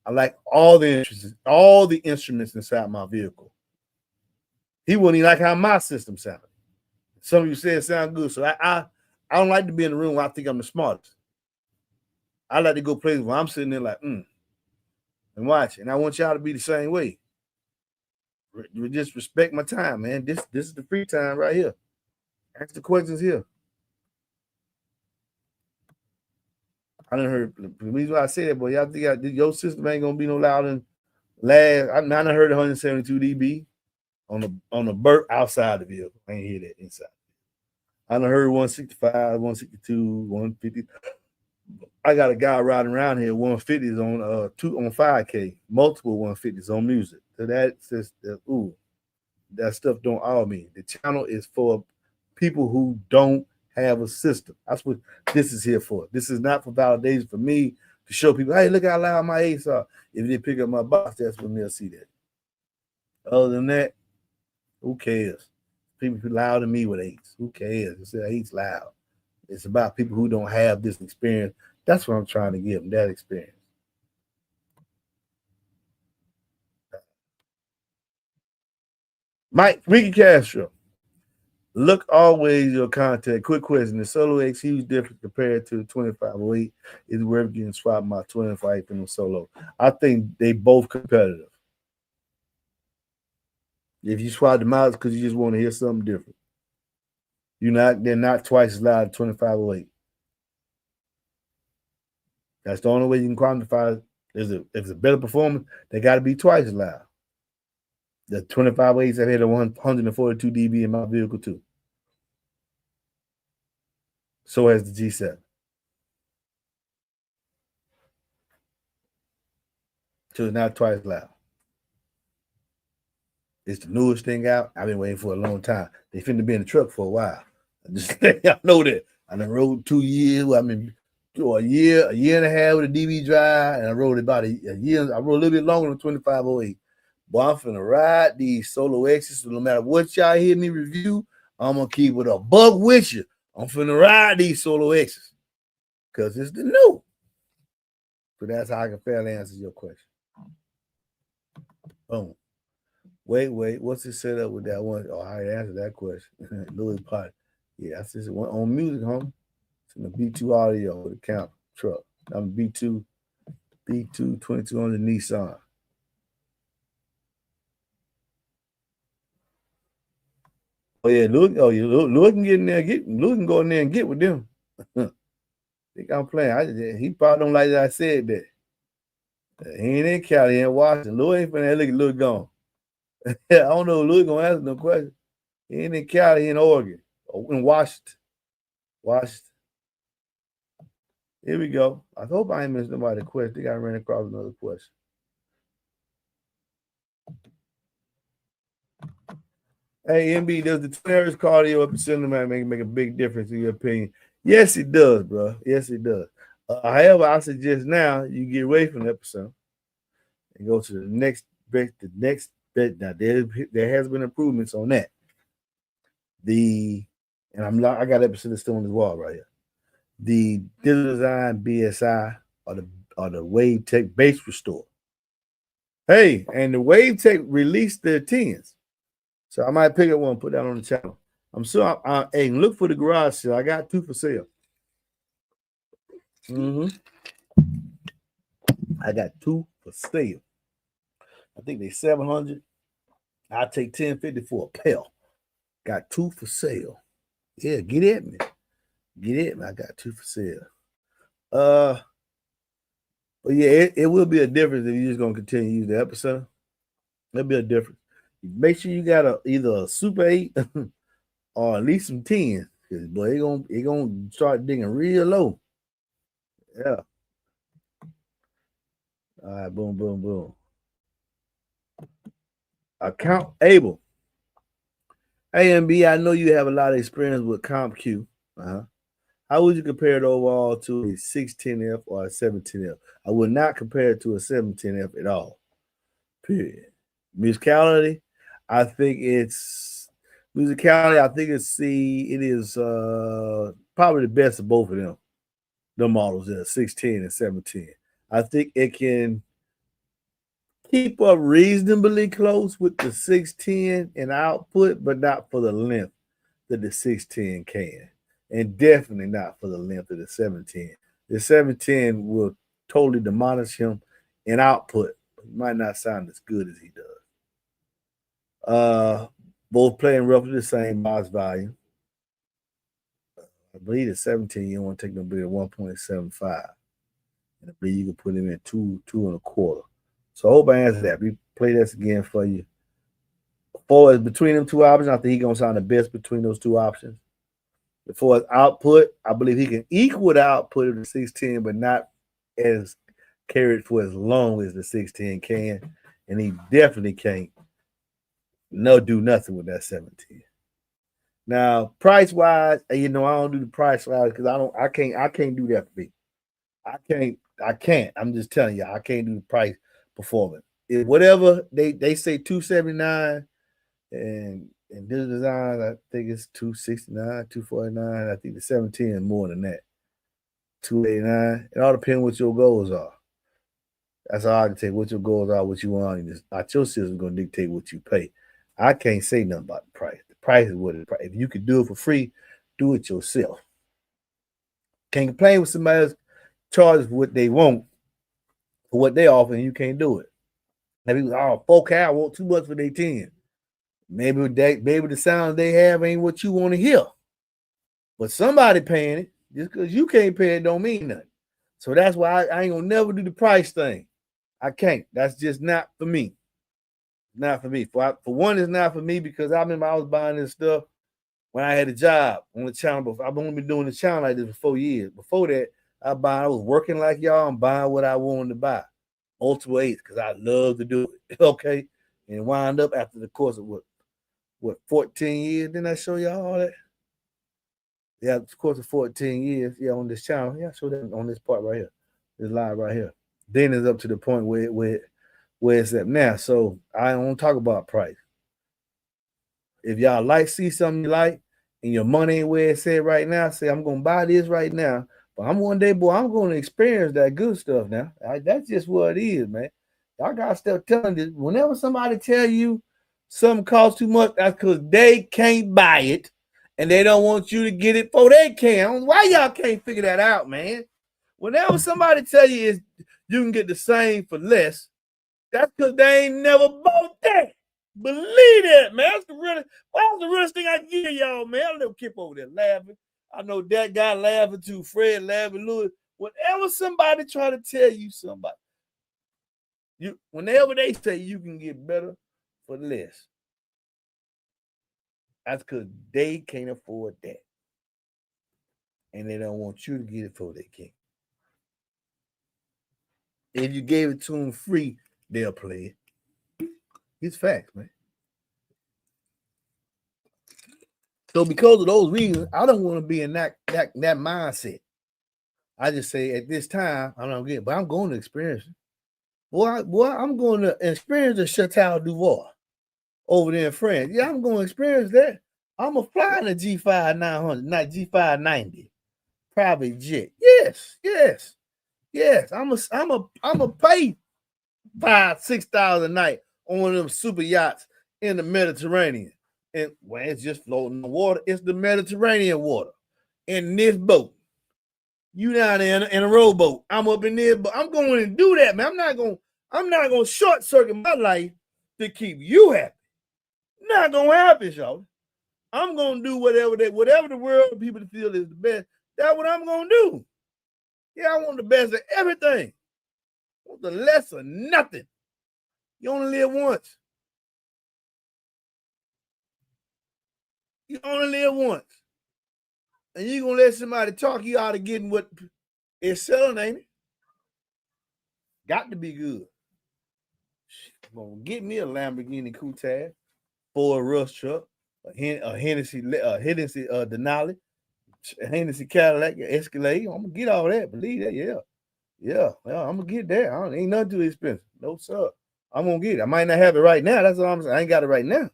I like all the instruments inside my vehicle. He wouldn't even like how my system sounded. Some of you said it sound good. So I don't like to be in the room where I think I'm the smartest. I like to go places where I'm sitting there like, and watch. And I want y'all to be the same way. Just respect my time, man. This is the free time right here. Ask the questions here. I done heard the reason why I say that, boy. Y'all think your system ain't gonna be no louder than last. I done heard 172 dB on the burp outside the vehicle. I ain't hear that inside. I done heard 165, 162, 150. I got a guy riding around here, 150s on 5K, multiple 150s on music. So that's just that stuff don't all mean. The channel is for people who don't have a system. That's what this is here for. This is not for validation for me to show people, hey, look how loud my A's are. If they pick up my box, that's when they'll see that. Other than that, who cares? People who louder than me with A's. Who cares? It's A's loud. It's about people who don't have this experience. That's what I'm trying to give them, that experience. Mike, Ricky Castro. Look always your contact. Quick question. The Solo X huge difference compared to the 2508. Is worth getting swapped my 25 from the Solo. I think they both competitive. If you swap them out, because you just want to hear something different. They're not twice as loud as 2508. That's the only way you can quantify it. If it's a better performance, they got to be twice as loud. The 2508s have had a 142 dB in my vehicle too. So has the G7. So it's not twice loud. It's the newest thing out. I've been waiting for a long time. They finna be in the truck for a while. I know that. I done rode 2 years. I mean, a year and a half with a DB drive, and I rode about a year. I rode a little bit longer than 2508. Boy, I'm finna ride these Solo X's. So no matter what y'all hear me review, I'm gonna keep it a buck with you. I'm finna ride these Solo X's because it's the new. So that's how I can fairly answer your question. Boom. Wait. What's the setup with that one? Oh, I answered that question. Louis Potter. Yeah, that's just one on music, homie. It's in the B2 audio with the count truck. I'm B2 22 on the Nissan. Oh yeah, Louis can get in there, Louis can go in there and get with them. Think I'm playing. He probably don't like that I said that. He ain't in Cali, he in Washington. Louis ain't finna look at Louis gone. I don't know if Louis gonna answer no question. He ain't in Cali, he in Oregon. Or in Washington. Here we go. I hope I ain't missed nobody's question. I think I ran across another question. Hey, MB, does the 20 hertz cardio up in cinema make a big difference in your opinion? Yes, it does, bro. Yes, it does. However, I suggest now you get away from the episode and go to the next bit. Now there has been improvements on that. I got episode still on the wall right here. The Digital Design BSI or the Wave Tech Bass Restore. Hey, and the Wave Tech released their 10s. So I might pick up one and put that on the channel. I'm sure hey, look for the garage sale. I got 2 for sale. I got 2 for sale. I think they 700. I'll take 1050 for a pair. Got 2 for sale. Yeah, get at me. I got 2 for sale. But yeah, it will be a difference if you're just gonna continue to use the episode. There'll be a difference. Make sure you got either a Super 8 or at least some 10s. Because boy, it gonna start digging real low. Yeah. All right, boom. Account Able. Hey, MB, I know you have a lot of experience with CompQ. How would you compare it overall to a 610F or a 710F? I would not compare it to a 710F at all. Period. Musicality, I think it's musicality. I think it is probably the best of both of them. The models there, 610 and 710. I think it can keep up reasonably close with the 610 in output, but not for the length that the 610 can. And definitely not for the length of the 710. The 710 will totally demolish him in output. He might not sound as good as he does. Both playing roughly the same box volume. I believe the 17 you don't want to take no bigger than 1.75. And I believe you can put him in two and a quarter. So I hope I answered that. We play this again for you. For between them two options, I think he's gonna sound the best between those two options. As far as output, I believe he can equal the output of the 610, but not as carried for as long as the 610 can. And he definitely can't do nothing with that 710. Now, price wise, I don't do the price wise because I can't do that for me. I can't. I'm just telling you, I can't do the price performance. If whatever they say 279 and this design, I think it's 269, 249. I think the 710 is more than that. 289. It all depends what your goals are. That's all I can tell you. What your goals are, what you want. Not your system gonna dictate what you pay. I can't say nothing about the price. The price is what it is. If you could do it for free, do it yourself. Can't complain with somebody else charges what they want for what they offer, and you can't do it. Maybe 4K, I want too much for their 10. Maybe the sound they have ain't what you want to hear. But somebody paying it. Just because you can't pay it don't mean nothing. So that's why I ain't gonna never do the price thing. I can't. That's just not for me. Not for me. For one, it's not for me because I remember I was buying this stuff when I had a job on the channel. Before. I've only been doing the channel like this for 4 years. Before that, I was working like y'all and buying what I wanted to buy. Multiple 8s because I love to do it. Okay. And wind up after the course of what 14 years. Didn't I show y'all all that? Yeah, of course of 14 years. Yeah, on this channel. Yeah, I showed that on this part right here. This live right here. Then it's up to the point where it's at now. So I don't talk about price. If y'all see something you like and your money ain't where it's at right now, say I'm gonna buy this right now. But I'm one day, boy, I'm gonna experience that good stuff now. That's just what it is, man. Y'all gotta start telling this. Whenever somebody tell you something costs too much, that's because they can't buy it and they don't want you to get it before they can. Why y'all can't figure that out, man? Whenever somebody tell you you can get the same for less, that's because they ain't never bought that. Believe that, man. That's the realest thing I can give y'all, man. I little Kip over there laughing. I know that guy laughing too, Fred laughing, Louis. Whenever somebody try to tell you somebody, whenever they say you can get better for less, that's because they can't afford that. And they don't want you to get it before they can. If you gave it to them free, they'll play it. It's facts, man. So because of those reasons, I don't want to be in that mindset. I just say at this time, I don't get it, but I'm going to experience it. Boy, I'm going to experience the Chateau Duval over there in France. Yeah, I'm going to experience that. I'm going to fly in a G5 900, not G5 90. Private jet. Yes. I'm a pay $5,000-$6,000 a night on one of them super yachts in the Mediterranean. And when it's just floating in the water, it's the Mediterranean water. In this boat. You down there in a rowboat. I'm up in there, but I'm going to do that, man. I'm not gonna short circuit my life to keep you happy. Not gonna happen, y'all. I'm gonna do whatever the world people feel is the best. That's what I'm gonna do. Yeah, I want the best of everything. I want the less of nothing. You only live once. You only live once. And you gonna let somebody talk you out of getting what it's selling, ain't it? Got to be good. Gonna get me a Lamborghini Countach, Ford Rush truck, a Hennessy Denali, Hennessy Cadillac, Escalade. I'm gonna get all that. Believe that, yeah. I'm gonna get that. Ain't nothing too expensive. No sir. I'm gonna get it. I might not have it right now. That's all I'm saying. I ain't got it right now,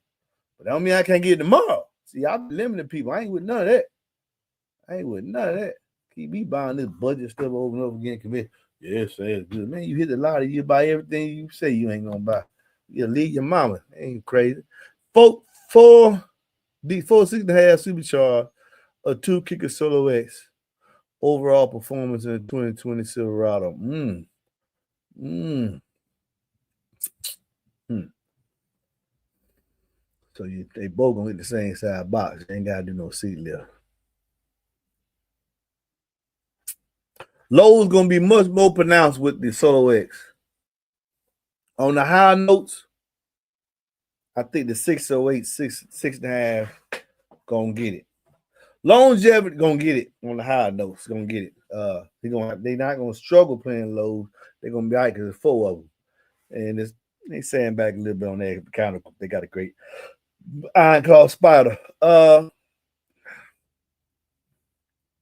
but that don't mean I can't get it tomorrow. See, I'm limiting people. I ain't with none of that. Keep me buying this budget stuff over and over again. Commit. Yes, it's good, man. You hit the lottery. You buy everything you say you ain't gonna buy. You leave your mama. Ain't crazy. Four 6.5 supercharged, a 2-kicker Solo X. Overall performance in the 2020 Silverado. So they both gonna get the same size box. They ain't gotta do no seat lift. Low's gonna be much more pronounced with the Solo X. On the high notes, I think the 608, 6.5 gonna get it. Longevity gonna get it on the high notes. Gonna get it. They're not gonna struggle playing lows. They're gonna be all right because there's 4 of them, and they sandbag a little bit on that. Kind of, they got a great iron claw spider.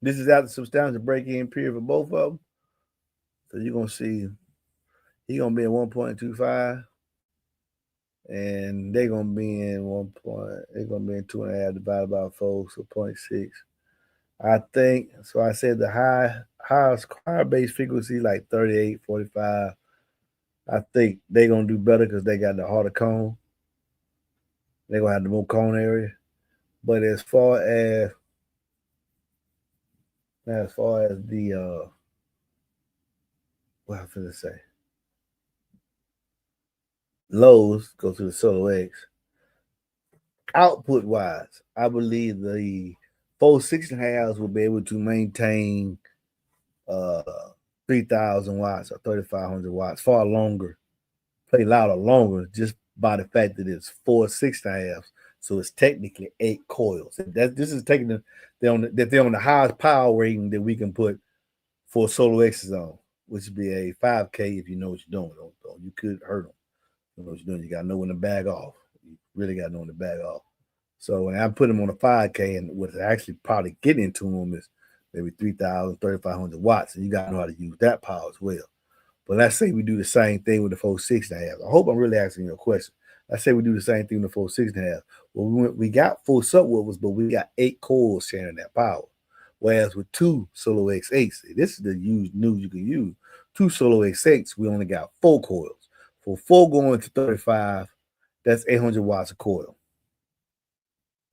This is after substantial break-in period for both of them. So you're gonna see he's gonna be in 1.25, and they're gonna be in 1. They're gonna be in 2.5 divided by 4, so 0.6. I think so. I said the highest base frequency like 38, 45. I think they're gonna do better because they got the harder cone. They're gonna have the more cone area. But as far as the what I was gonna say, lows go to the Solo X. Output wise, I believe the 4 6.5s will be able to maintain 3,000 watts or 3,500 watts far longer, play louder longer, just by the fact that it's 4 6.5s. So it's technically 8 coils. This is taking they're on the highest power rating that we can put for Solo X's on, which would be a 5K if you know what you're doing. You could hurt them. You know what you're doing. You got to know when to bag off. You really got to know when to bag off. So when I put them on a 5K, and what's actually probably getting into them is maybe 3,000, 3,500 watts, and you got to know how to use that power as well. But let's say we do the same thing with the 4 6.5. I hope I'm really asking you a question. Let's say we do the same thing with the 4 6.5. Well, we got 4 subwoofers, but we got 8 coils sharing that power. Whereas with 2 Solo X8s, this is the news you can use. 2 Solo X8s, we only got 4 coils. For 4 going to 35, that's 800 watts a coil.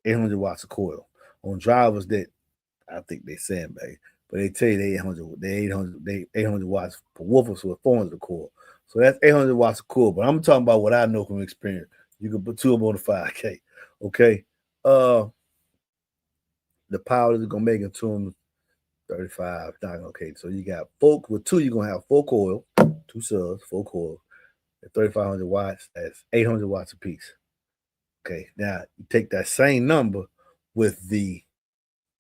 800 watts a coil. On drivers that I think they sandbag, but they tell you they 800 watts per woofer, so it's 400 a coil. So that's 800 watts a coil. But I'm talking about what I know from experience. You can put 2 of them on the 5K. Okay. The power is gonna make it to them 35. Okay. So you got 4 with 2, you're gonna have 4 coils, 2 subs, 4 coils. At 3,500 watts, that's 800 watts a piece. Okay, now you take that same number with the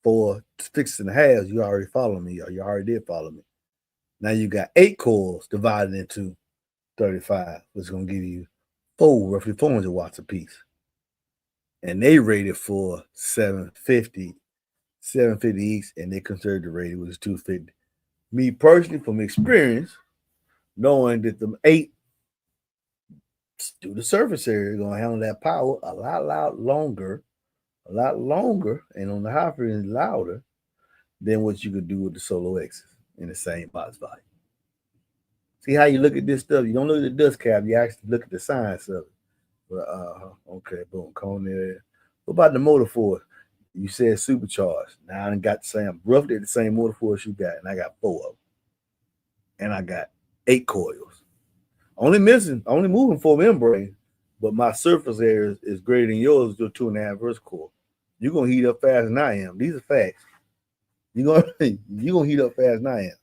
4 6.5s. You already follow me, or you already did follow me. Now you got 8 coils divided into 35, which is going to give you roughly 400 watts a piece. And they rated for 750 each, and they considered the rating was 250. Me personally, from experience, knowing that the 8 through the surface area, going to handle that power a lot longer, and on the high frequency louder than what you could do with the Solo X's in the same box volume. See how you look at this stuff? You don't look at the dust cap, you actually look at the science of it. But okay, boom, cone there. What about the motor force? You said supercharged. Now I got roughly the same motor force you got, and I got 4 of them. And I got 8 coils. Only moving 4 membranes, but my surface area is greater than yours, your 2.5 vertical. You're gonna heat up faster than I am. These are facts. You're gonna heat up faster than I am.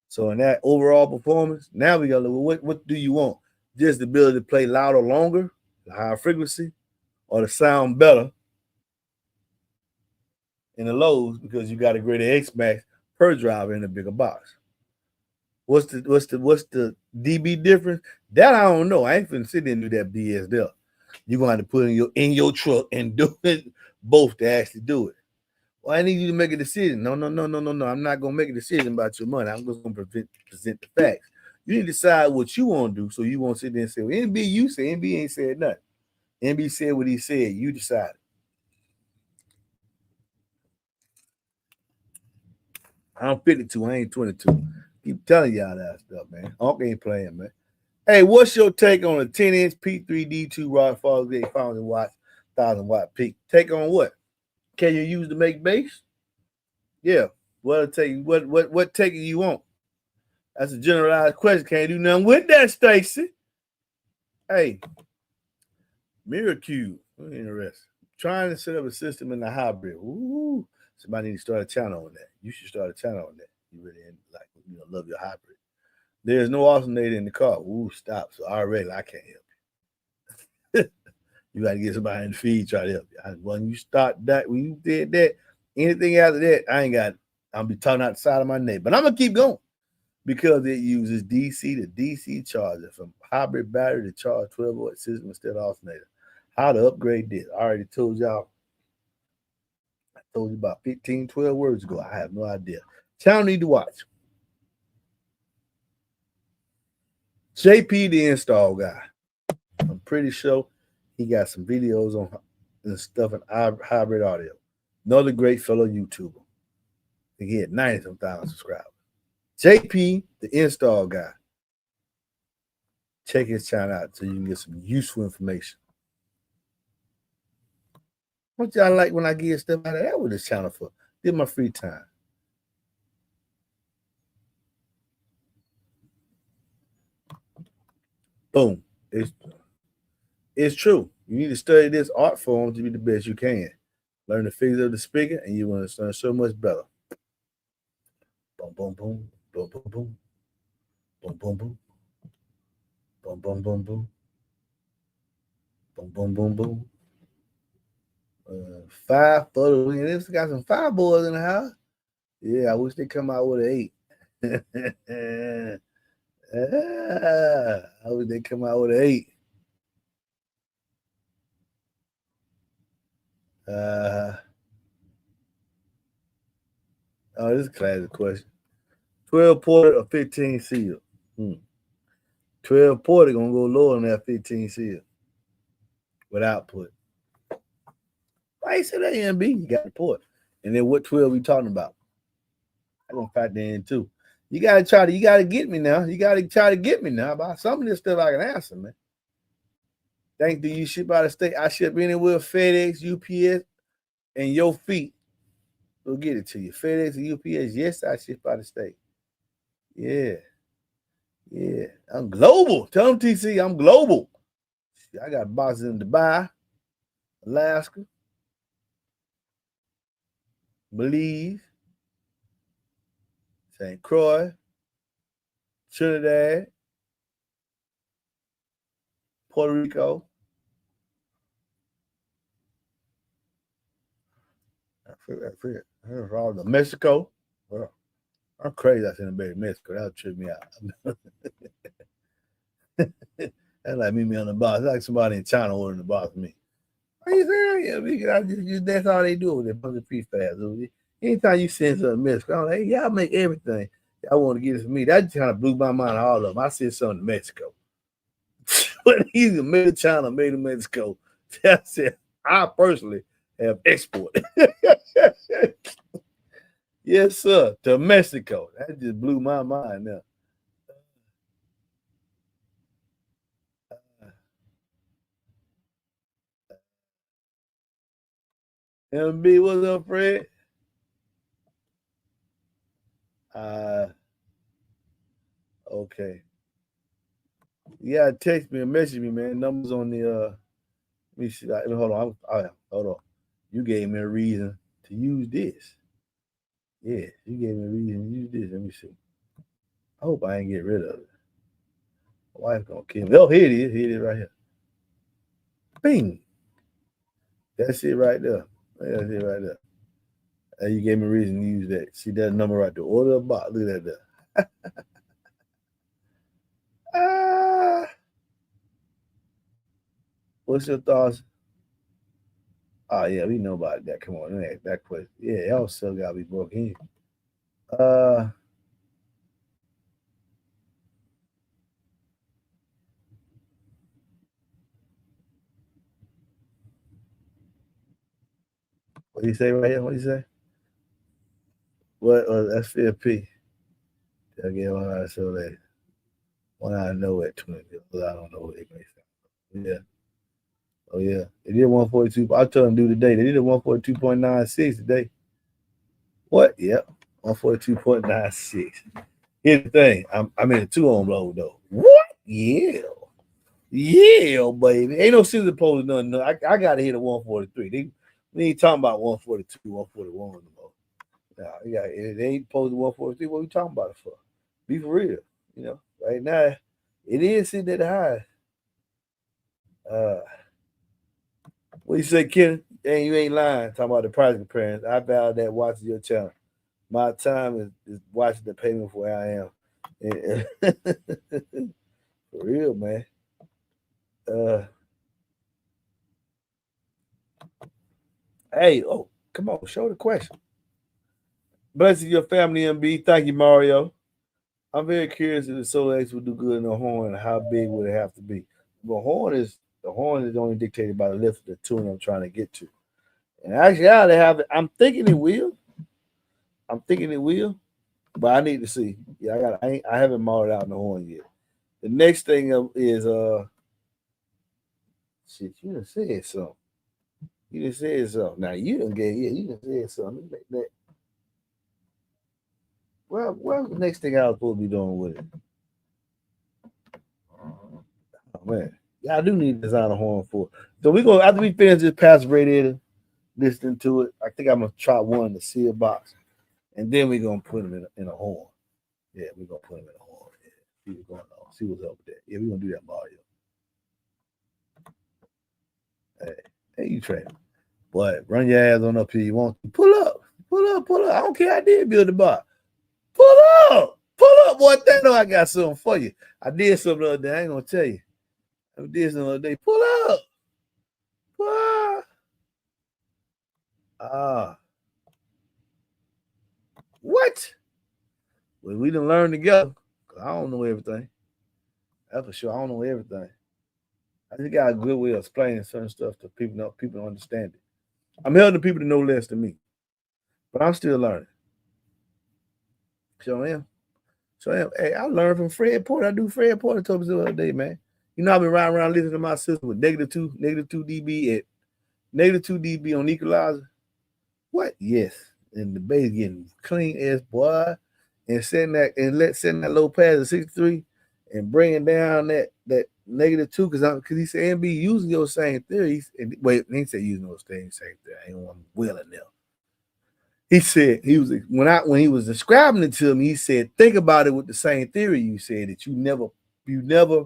So in that overall performance, now we gotta look what do you want? Just the ability to play louder, longer, the higher frequency, or to sound better in the lows because you got a greater X max per driver in a bigger box. What's the dB difference? That I don't know. I ain't finna sit there and do that BS there. You're gonna have to put in your truck and do it both to actually do it. Well, I need you to make a decision. No. I'm not gonna make a decision about your money. I'm just gonna present the facts. You need to decide what you want to do, so you won't sit there and say, "Well, NB, you say NB ain't said nothing." NB said what he said. You decided. I'm 52. I ain't 22. Keep telling y'all that stuff, man. Uncle ain't playing, man. Hey, what's your take on a 10-inch P3D2 rod Father's Day 1,000 watt peak? Take on what? Can you use to make bass? Yeah. What'll take you? What take you want? That's a generalized question. Can't do nothing with that, Stacy. Hey, Mirror Cube. Interesting. Trying to set up a system in the hybrid. Ooh, somebody need to start a channel on that. You should start a channel on that. You really love your hybrid. There's no alternator in the car. Ooh, stop. So already I can't help you. You got to get somebody in the feed try to help you. When you start that, when you did that, anything after that, I ain't got. I'll be talking out the side of my neck. But I'm gonna keep going because it uses DC to DC charger from hybrid battery to charge 12-volt system instead of alternator. How to upgrade this? I already told y'all. I told you about 15, 12 words ago. I have no idea. Channel need to watch. JP, the install guy. I'm pretty sure he got some videos on and stuff in hybrid audio. Another great fellow YouTuber. I think he had 90-some thousand subscribers. JP, the install guy. Check his channel out so you can get some useful information. What y'all like when I get stuff out of that with this channel for? Did my free time. Boom. It's true. You need to study this art form to be the best you can. Learn the figures of the spigot, and you will understand so much better. Boom, boom, boom, boom, boom, boom, boom, boom, boom, boom, boom, boom, boom, boom, boom, boom, boom. 5 photos. This got some 5 boys in the house. Yeah, I wish they come out with an 8. I wish they come out with an 8. Oh, this is a classic question. 12 porter or 15 seal? 12 porter gonna go lower than that 15 seal with output. Why you say that, MB? You got the port. And then what 12 we talking about? I'm gonna factor in too. You gotta get me now. You gotta try to get me now. About some of this stuff I can answer, man. Do you ship out of state? I ship anywhere, FedEx, UPS, and your feet will get it to you. FedEx and UPS, yes, I ship out of state. Yeah. I'm global. Tell them TC, I'm global. I got boxes in Dubai, Alaska, Belize, St. Croix, Trinidad, Puerto Rico. I forget. Mexico. Well, I'm crazy. I said in Mexico. That'll trip me out. That's like me on the box. That's like somebody in China ordering the box for me. Are you serious? Yeah, that's all they do with their bunch of prefabs. Anytime you send something to Mexico, I'm like, hey, y'all make everything. I want to get it for me. That kind of blew my mind, all of them. I sent something to Mexico. But he's made in China, made in Mexico. That's it. I personally have export. Yes, sir. To Mexico. That just blew my mind now. MB, what's up, Fred? Okay. You gotta text me and message me, man. Numbers on the let me see. Hold on. Hold on. You gave me a reason to use this. Yeah, you gave me a reason to use this. Let me see. I hope I ain't get rid of it. My wife gonna kill me. Oh, here it is. Here it is right here. Bing. That's it right there. That's it right there. And you gave me a reason to use that. See that number right there. Order a box. Look at that. What's your thoughts Oh yeah, we know about that. Come on, that question. Yeah, y'all still gotta be broken in. What do you say right here? What do you say? What that's 50p. Again, when I so that when I know at 20, I don't know what they may say. Yeah. Oh yeah. They did 142. I told them do today. They did a 142.96 today. What? Yep. 142.96. Here's the thing. I'm in a 2 on load though. What? Yeah. Yeah, baby. Ain't no scissor pose nothing. No. I gotta hit a 143. We ain't talking about 142, 141 no more. Nah, yeah, they ain't posed 143. What we talking about it for? Be for real. You know, right now, it is sitting at the high. Uh, what you say, Ken? And you ain't lying. Talking about the price comparison. I value that watching your channel. My time is watching the payment for where I am. For real, man. Uh, hey, oh, come on, show the question. Blessing your family, MB. Thank you, Mario. I'm very curious if the Solar X would do good in the horn. How big would it have to be? The horn is only dictated by the lift of the tune I'm trying to get to. And actually, I have it. I'm thinking it will. But I need to see. Yeah, I haven't modeled out in the horn yet. The next thing is shit. You done said something. You done said something. Now you done get you done said something. Well, the next thing I was supposed to be doing with it. Oh man, yeah, I do need to design a horn for it. So we go after we finish this passive radiator, listening to it. I think I'm gonna try one the seal box, and then we're gonna put them in a horn. Yeah, we're gonna put them in a horn. Yeah. See what's going on. See what's up with that. Yeah, we're gonna do that, Mario. Hey, you train. But run your ass on up here. You want to pull up, pull up. I don't care. I did build the bar. Pull up, boy. They know I got something for you. I did something the other day. I ain't gonna tell you. I did something the other day. Pull up. Ah, what? Well, we done learn together. I don't know everything. That's for sure. I don't know everything. I just got a good way of explaining certain stuff to people. Know people understand it. I'm helping people to know less than me, but I'm still learning. So I am. Hey, I learned from Fred Porter. I do Fred Porter told me the other day, man. You know, I've been riding around listening to my system with negative two dB at negative 2 dB on equalizer. What? Yes. And the bass getting clean as boy. And setting that low pass at 63 and bringing down that -2 because he said MB using your same theories. And wait, he said using those same theory. I ain't want willing them. He said when he was describing it to me, he said, think about it with the same theory you said that you never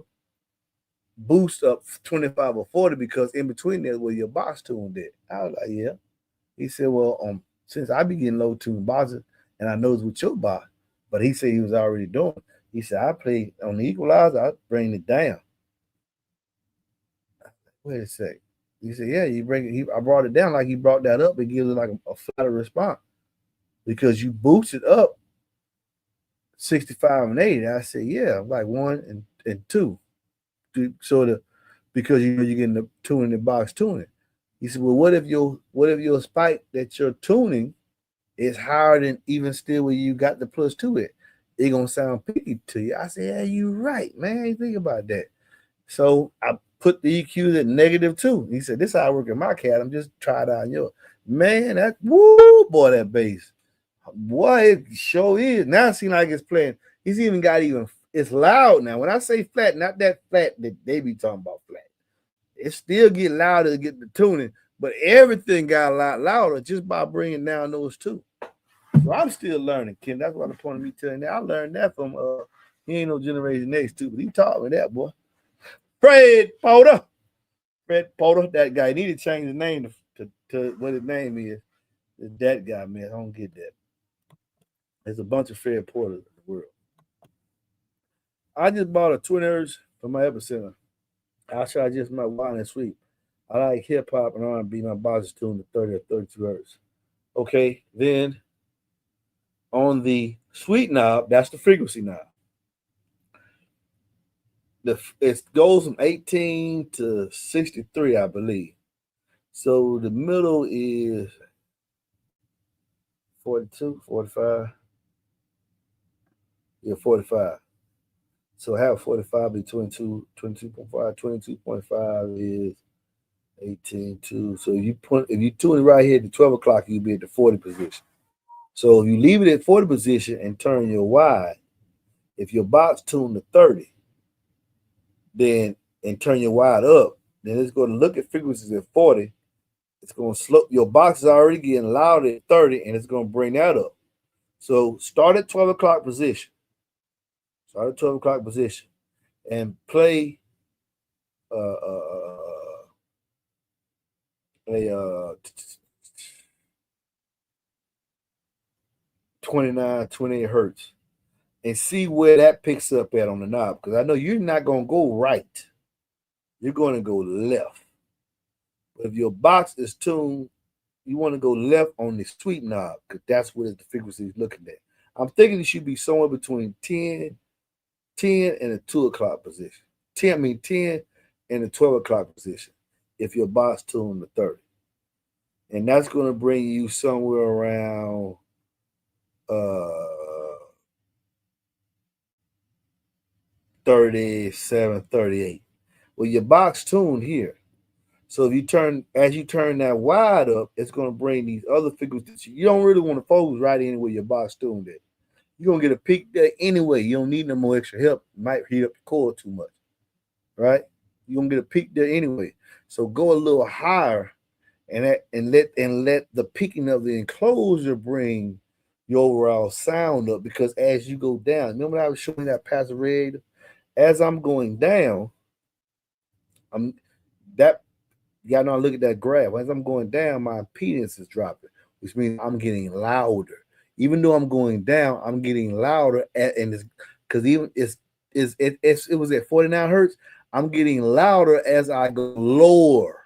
boost up 25 or 40 because in between there where your box tuned it. I was like, yeah. He said, well, since I be getting low tuned boxes and I know it's with your box, but he said he was already doing it. He said, I play on the equalizer, I bring it down. Wait a sec. He said, yeah, I brought it down like he brought that up. It gives it like a flatter response because you boost it up 65 and 80. I said, yeah, like 1 and 2. Sort of because you're getting the tuning the box tuning. He said, well, what if your spike that you're tuning is higher than even still where you got the +2 it? It gonna sound picky to you. I said, yeah, you right, man. Think about that. So I put the EQs at -2. He said, this is how I work in my cat. I'm just trying it out on yours. Man, that woo boy, that bass. Boy, it sure is. Now it seems like it's playing. He's even got it's loud now. When I say flat, not that flat that they be talking about flat. It still get louder to get the tuning, but everything got a lot louder just by bringing down those two. So I'm still learning, Ken. That's what the point of me telling you. I learned that from he ain't no Generation X too, but he taught me that, boy. Fred Porter, that guy. He need to change his name to what his name is. That guy, man. I don't get that. There's a bunch of Fred Porters in the world. I just bought a twin hertz for my epicenter. I just my wine and sweet. I like hip hop and R&B. My box is tuned to 30 or 32 hertz. Okay, then on the sweet knob, that's the frequency knob. It goes from 18 to 63, I believe. So the middle is 42, 45. Yeah, 45. So have 45 be 22, 22.5. 22.5 is 18.2. So if you tune it right here at the 12 o'clock, you'll be at the 40 position. So if you leave it at 40 position and turn your wide, if your box tuned to 30, then and turn your wide up, then it's going to look at frequencies at 40. It's going to slow. Your box is already getting loud at 30, and it's going to bring that up. So start at 12 o'clock position. Start at 12 o'clock position and play a 29, 28 hertz and see where that picks up at on the knob. Because I know you're not going to go right. You're going to go left. But if your box is tuned, you want to go left on the sweet knob because that's what the frequency is looking at. I'm thinking it should be somewhere between 10 and a 2 o'clock position. 10 and a 12 o'clock position if your box tuned to 30. And that's going to bring you somewhere around 37, 38. Well, your box tuned here. So if as you turn that wide up, it's going to bring these other frequencies. You don't really want to focus right in where your box tuned at. You're going to get a peak there anyway. You don't need no more extra help. It might heat up the cord too much, right? You're going to get a peak there anyway. So go a little higher and let the peaking of the enclosure bring your overall sound up, because as you go down, remember I was showing that passive radiator? As I'm going down, I'm that y'all know I look at that graph. As I'm going down, my impedance is dropping, which means I'm getting louder. Even though I'm going down, I'm getting louder and it's because even it was at 49 hertz, I'm getting louder as I go lower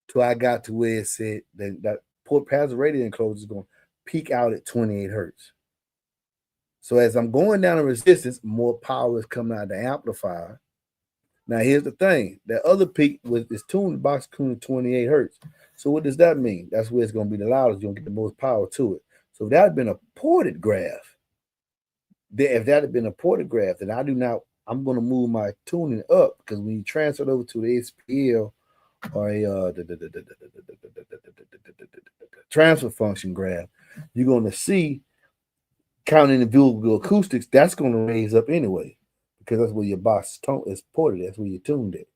till I got to where it said that port passive radiator enclosure is going to peak out at 28 hertz. So as I'm going down the resistance, more power is coming out of the amplifier. Now here's the thing: that other peak is tuned, the box tuned to 28 hertz. So what does that mean? That's where it's going to be the loudest. You're going to get the most power to it. So if that had been a ported graph, if that had been a ported graph, then I'm going to move my tuning up, because when you transfer it over to the SPL or a transfer function graph, you're going to see counting the individual acoustics. That's going to raise up anyway, because that's where your box is ported. That's where you tuned it.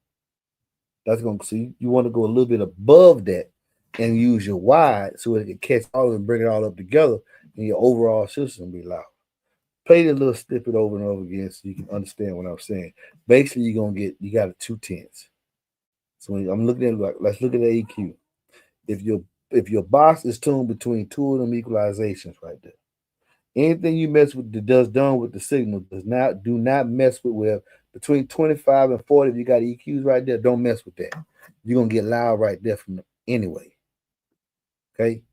That's going to see you want to go a little bit above that and use your wide so it can catch all of it and bring it all up together, and your overall system be loud. Play the little snippet over and over again so you can understand what I'm saying. Basically, you got a 2/10. So when I'm looking at let's look at the EQ. If your box is tuned between two of them equalizations right there, anything you mess with that does done with the signal do not mess with between 25 and 40. If you got EQs right there, don't mess with that. You're gonna get loud right there from anyway. Okay,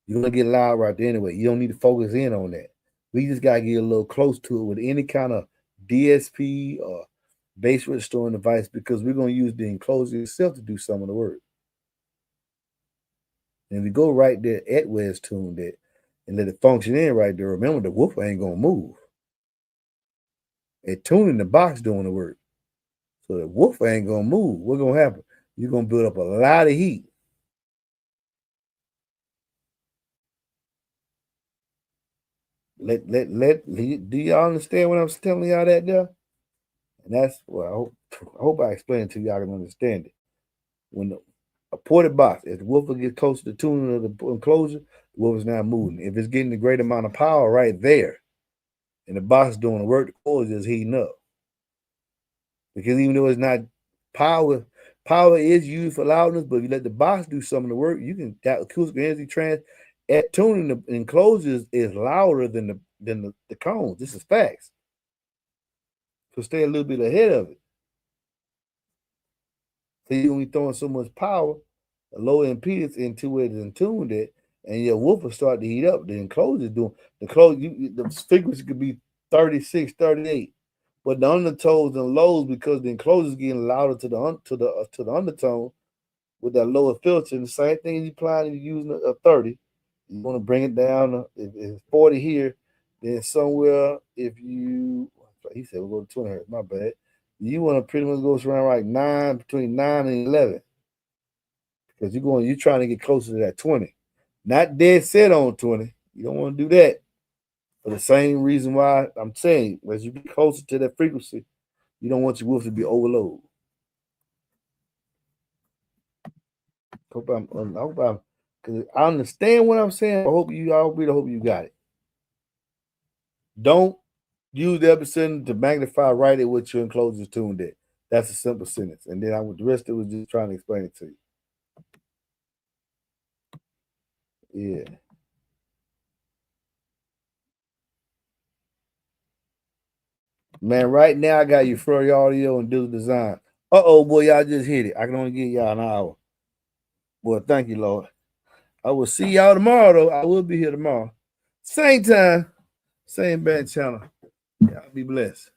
you're gonna get loud right there anyway. You don't need to focus in on that. We just gotta get a little close to it with any kind of DSP or bass restoring device, because we're gonna use the enclosure itself to do some of the work. And if you go right there at where it's tuned at and let it function in right there, remember the woofer ain't gonna move. And tuning the box doing the work. So the woofer ain't gonna move. What's gonna happen? You're gonna build up a lot of heat. Do y'all understand what I'm telling y'all that there? And that's well, I hope I explained it to y'all can understand it. When a ported box, if the woofer gets close to the tuning of the enclosure, the woofer's not moving. If it's getting a great amount of power right there, and the box is doing the work, the core is just heating up. Because even though it's not power is used for loudness, but if you let the box do some of the work, you can that acoustic energy at tuning the enclosures is louder than the cones. This is facts. So stay a little bit ahead of it. So you only throwing so much power, a low impedance into it and tuned it, and your woofer start to heat up. The enclosure doing the frequency could be 36, 38. But the undertones and lows, because the enclosure is getting louder to the undertone with that lower filter. And the same thing you applying if you're using a 30. You want to bring it down. If it's 40 here, then somewhere if you he said we'll go to 20 hertz, my bad. You want to pretty much go around like between 9 and 11. Because you're trying to get closer to that 20. Not dead set on 20. You don't want to do that. For the same reason why I'm saying, as you get closer to that frequency, you don't want your woofer to be overloaded. Because I understand what I'm saying. I hope you got it. Don't use the epicenter to magnify right at what your enclosure is tuned at. That's a simple sentence. And then the rest of it was just trying to explain it to you. Yeah. Man, right now I got you Furry Audio and Digital Design. Boy, y'all just hit it. I can only give y'all an hour. Boy, thank you, Lord. I will see y'all tomorrow, though. I will be here tomorrow. Same time, same bad channel. Y'all be blessed.